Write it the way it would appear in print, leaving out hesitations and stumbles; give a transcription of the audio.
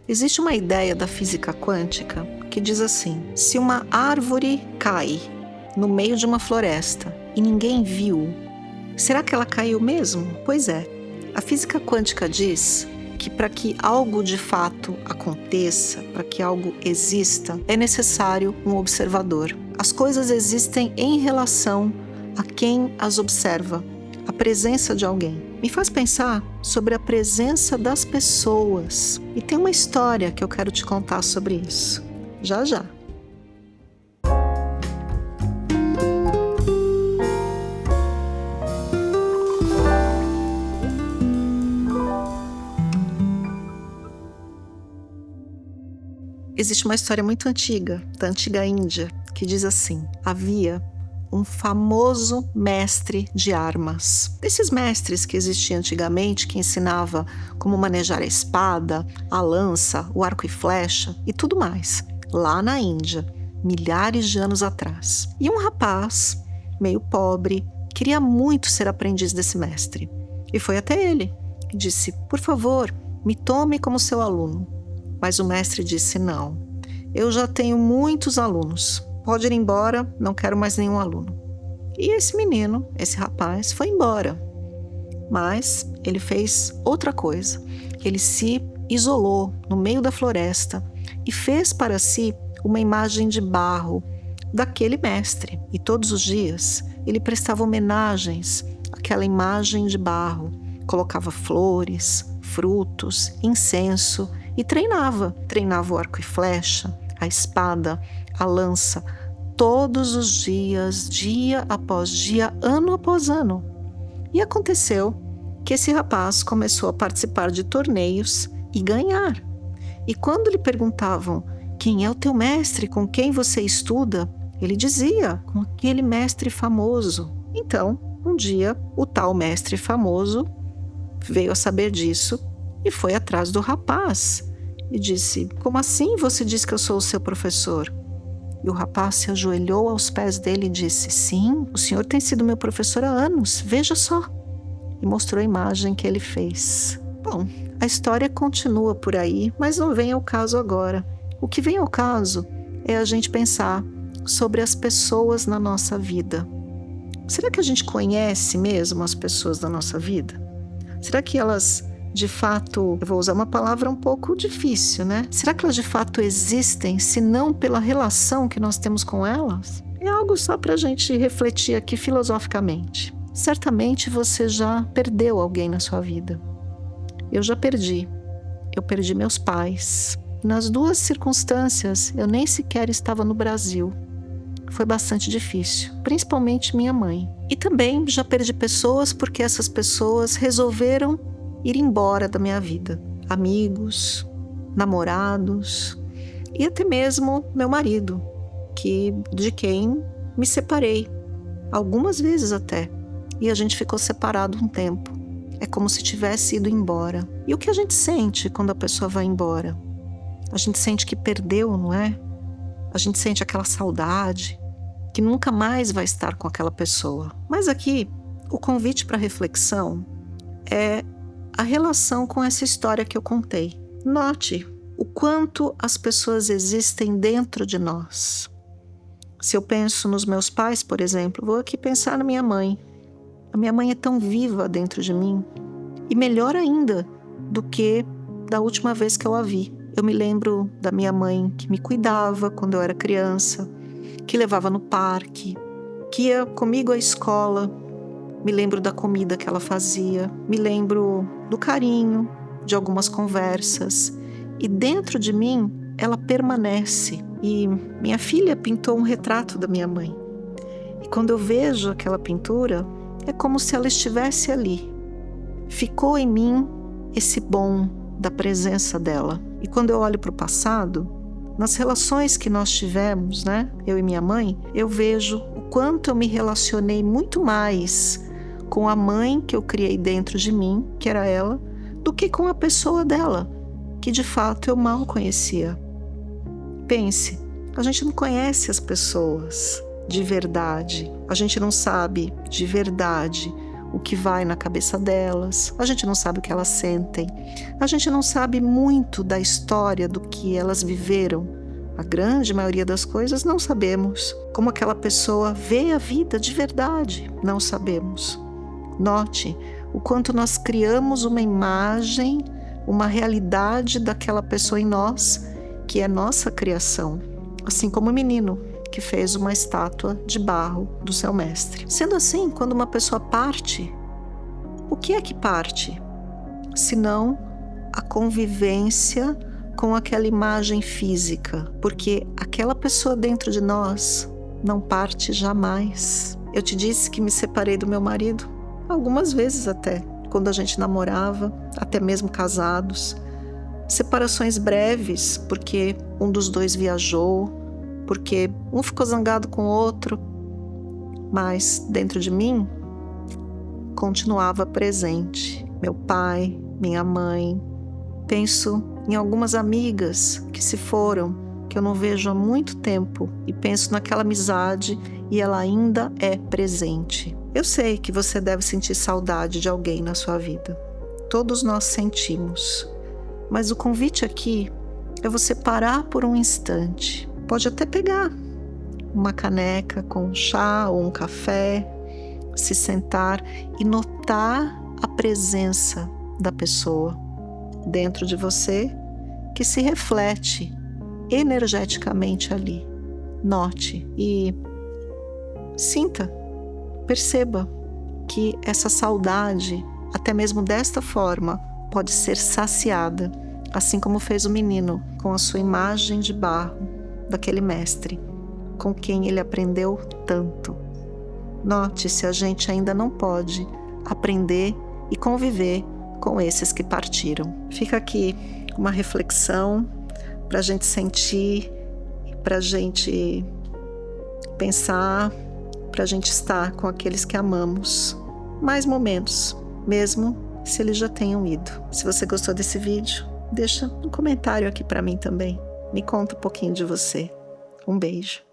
Existe uma ideia da física quântica que diz assim: se uma árvore cai no meio de uma floresta e ninguém viu, será que ela caiu mesmo? Pois é, a física quântica diz que para que algo de fato aconteça, para que algo exista, é necessário um observador. As coisas existem em relação a quem as observa, a presença de alguém. Me faz pensar sobre a presença das pessoas. E tem uma história que eu quero te contar sobre isso. Já já. Existe uma história muito antiga, da antiga Índia, que diz assim: havia um famoso mestre de armas. Desses mestres que existiam antigamente, que ensinava como manejar a espada, a lança, o arco e flecha e tudo mais, lá na Índia, milhares de anos atrás. E um rapaz, meio pobre, queria muito ser aprendiz desse mestre. E foi até ele e disse: por favor, me tome como seu aluno. Mas o mestre disse: não, eu já tenho muitos alunos. Pode ir embora, não quero mais nenhum aluno. E esse menino, esse rapaz, foi embora. Mas ele fez outra coisa. Ele se isolou no meio da floresta e fez para si uma imagem de barro daquele mestre. E todos os dias ele prestava homenagens àquela imagem de barro. Colocava flores, frutos, incenso e treinava. Treinava o arco e flecha, a espada, a lança, todos os dias, dia após dia, ano após ano. E aconteceu que esse rapaz começou a participar de torneios e ganhar. E quando lhe perguntavam: quem é o teu mestre, com quem você estuda? Ele dizia: com aquele mestre famoso. Então, um dia, o tal mestre famoso veio a saber disso e foi atrás do rapaz e disse: como assim você diz que eu sou o seu professor? E o rapaz se ajoelhou aos pés dele e disse: sim, o senhor tem sido meu professor há anos, veja só. E mostrou a imagem que ele fez. Bom, a história continua por aí, mas não vem ao caso agora. O que vem ao caso é a gente pensar sobre as pessoas na nossa vida. Será que a gente conhece mesmo as pessoas da nossa vida? Será que elas, de fato, eu vou usar uma palavra um pouco difícil, né? Será que elas de fato existem, se não pela relação que nós temos com elas? É algo só para a gente refletir aqui filosoficamente. Certamente você já perdeu alguém na sua vida. Eu já perdi. Eu perdi meus pais. Nas duas circunstâncias, eu nem sequer estava no Brasil. Foi bastante difícil, principalmente minha mãe. E também já perdi pessoas porque essas pessoas resolveram ir embora da minha vida. Amigos, namorados e até mesmo meu marido, de quem me separei, algumas vezes até. E a gente ficou separado um tempo. É como se tivesse ido embora. E o que a gente sente quando a pessoa vai embora? A gente sente que perdeu, não é? A gente sente aquela saudade, que nunca mais vai estar com aquela pessoa. Mas aqui, o convite para reflexão é a relação com essa história que eu contei. Note o quanto as pessoas existem dentro de nós. Se eu penso nos meus pais, por exemplo, vou aqui pensar na minha mãe. A minha mãe é tão viva dentro de mim, e melhor ainda do que da última vez que eu a vi. Eu me lembro da minha mãe que me cuidava quando eu era criança, que levava no parque, que ia comigo à escola. Me lembro da comida que ela fazia, me lembro do carinho, de algumas conversas. E dentro de mim, ela permanece. E minha filha pintou um retrato da minha mãe. E quando eu vejo aquela pintura, é como se ela estivesse ali. Ficou em mim esse bom da presença dela. E quando eu olho para o passado, nas relações que nós tivemos, né, eu e minha mãe, eu vejo o quanto eu me relacionei muito mais com a mãe que eu criei dentro de mim, que era ela, do que com a pessoa dela, que de fato eu mal conhecia. Pense, a gente não conhece as pessoas de verdade, a gente não sabe de verdade o que vai na cabeça delas, a gente não sabe o que elas sentem, a gente não sabe muito da história do que elas viveram. A grande maioria das coisas não sabemos. Como aquela pessoa vê a vida de verdade, não sabemos. Note o quanto nós criamos uma imagem, uma realidade daquela pessoa em nós, que é nossa criação, assim como o menino que fez uma estátua de barro do seu mestre. Sendo assim, quando uma pessoa parte, o que é que parte? Senão a convivência com aquela imagem física, porque aquela pessoa dentro de nós não parte jamais. Eu te disse que me separei do meu marido algumas vezes até, quando a gente namorava, até mesmo casados. Separações breves, porque um dos dois viajou, porque um ficou zangado com o outro, mas dentro de mim continuava presente meu pai, minha mãe. Penso em algumas amigas que se foram, que eu não vejo há muito tempo, e penso naquela amizade e ela ainda é presente. Eu sei que você deve sentir saudade de alguém na sua vida. Todos nós sentimos. Mas o convite aqui é você parar por um instante. Pode até pegar uma caneca com um chá ou um café, se sentar e notar a presença da pessoa dentro de você que se reflete energeticamente ali. Note e sinta, perceba que essa saudade, até mesmo desta forma, pode ser saciada, assim como fez o menino com a sua imagem de barro daquele mestre, com quem ele aprendeu tanto. Note se a gente ainda não pode aprender e conviver com esses que partiram. Fica aqui uma reflexão para a gente sentir, para a gente pensar, para a gente estar com aqueles que amamos mais momentos, mesmo se eles já tenham ido. Se você gostou desse vídeo, deixa um comentário aqui para mim também. Me conta um pouquinho de você. Um beijo.